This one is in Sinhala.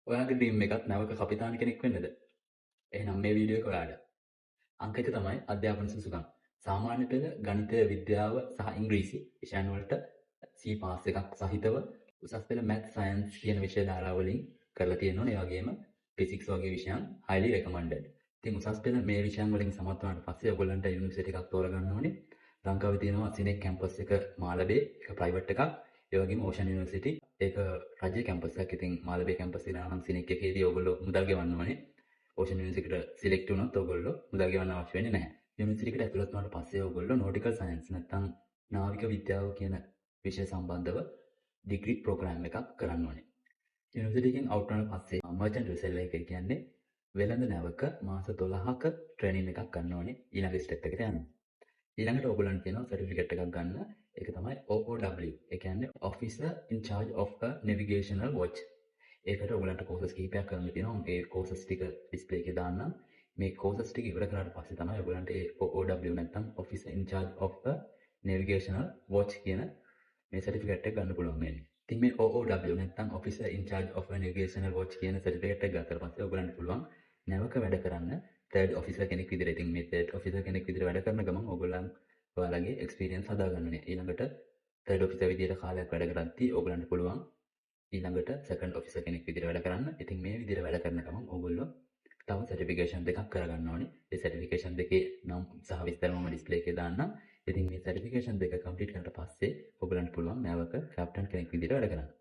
ඔයාගේ ඩ්‍රීම් එකක් නැවක කපිතාන කෙනෙක් වෙන්නද? එහෙනම් මේ වීඩියෝ එක ඔයාට. අංක 1 තමයි අධ්‍යාපන සුසුකම්. සාමාන්‍ය පෙළ ගණිතය, විද්‍යාව සහ ඉංග්‍රීසි විෂයන් වලට C පාස් එකක් සහිතව උසස් පෙළ මැත් සයන්ස් කියන විෂය ධාරා වලින් කරලා තියෙනවා. ඒ වගේම ෆිසික්ස් වගේ විෂයන් highly recommended. ඉතින් උසස් පෙළ මේ විෂයන් වලින් සමත් වුණාට පස්සේ ඔයගොල්ලන්ට යුනිවර්සිටි එකක් තෝරගන්න ඕනේ. ලංකාවේ තියෙනවා සිනෙක් කැම්පස් එක මාලබේ, එක ප්‍රයිවට් එකක්. ඒ වගේම ඕෂන් යුනිවර්සිටි ඒක රජයේ කැම්පස් එකක්. ඉතින් මාලබේ කැම්පස් එක නම් සිනෙක් එකේදී ඔයගොල්ලෝ මුදල් ගෙවන්න ඕනේ. ඕෂන් යුනිවර්සිටියට සිලෙක්ට් වුණොත් ඔයගොල්ලෝ මුදල් ගෙවන්න අවශ්‍ය වෙන්නේ නැහැ. යුනිවර්සිටි එකට ඇතුළත් වුණාට පස්සේ ඔයගොල්ලෝ නෝටිකල් සයන්ස් නැත්නම් නාවික විද්‍යාව කියන විෂය සම්බන්ධව ඩිග්‍රී ප්‍රෝග්‍රෑම් එකක් කරන්න ඕනේ. යුනිවර්සිටි එකෙන් අවුට් වුණාට පස්සේ මර්චන්ට් වෙසෙල් එක කියන්නේ වෙළඳ නැවක මාස 12ක ට්‍රේනින් එකක් ගන්න ඕනේ ඊළඟ ස්ටෙප් එකට යන්න. ඊළඟට ඔයගොල්ලන්ට තියෙනවා සර්ටිෆිකේට් එකක් ගන්න. ඒක තමයි OOW. ඒ කියන්නේ Officer in Charge of a Navigational Watch. ඒකට ඔයගොල්ලන්ට කෝසස් කිහිපයක් කරන්න තියෙනවා. ඒ කෝසස් ටික ඩිස්ප්ලේ එකේ දාන්නම්. මේ කෝසස් ටික ඉවර කරාට පස්සේ තමයි ඔයගොල්ලන්ට ඒ OOW නැත්නම් Officer in Charge of a Navigational Watch කියන මේ සර්ටිෆිකේට් එක ගන්න පුළුවන් වෙන්නේ. ඉතින් මේ OOW නැත්නම් Officer in Charge of a Navigational Watch කියන සර්ටිෆිකේට් එක ගත්තට පස්සේ ඔයගොල්ලන්ට පුළුවන් නැවක වැඩ කරන්න තර්ඩ් ඔෆිසර් කෙනෙක් විදිහට. ඉතින් මේ තර්ඩ් ඔෆිසර් කෙනෙක් විදිහට වැඩ කරන ගමන් ඔයගොල්ලන්ගේ එක්ස්පීරියන්ස් හදාගන්න ඕනේ. ඊළඟට තර්ඩ් ඔෆිසර් විදිහට කාලයක් වැඩ කරද්දී ඔයගොල්ලන්ට පුළුවන් ඊළඟට සෙකන්ඩ් ඔෆිසර් කෙනෙක් විදිහට වැඩ කරන්න. ඉතින් මේ විදිහට වැඩ කරන ගමන් ඔයගොල්ලෝ තව සර්ටිෆිකේෂන් දෙකක් කරගන්න ඕනේ. ඒ සර්ටිෆිකේෂන් දෙකේ නම් සහ විස්තර මම ඩිස්ප්ලේ එකේ දාන්නම්. ඉතින් මේ සර්ටිෆිකේෂන් දෙක කම්ප්ලීට් කරලා පස්සේ ඔයගොල්ලන්ට පුළුවන් නැවක කැප්ටන් කෙනෙක් විදිහට වැඩ කරන්න.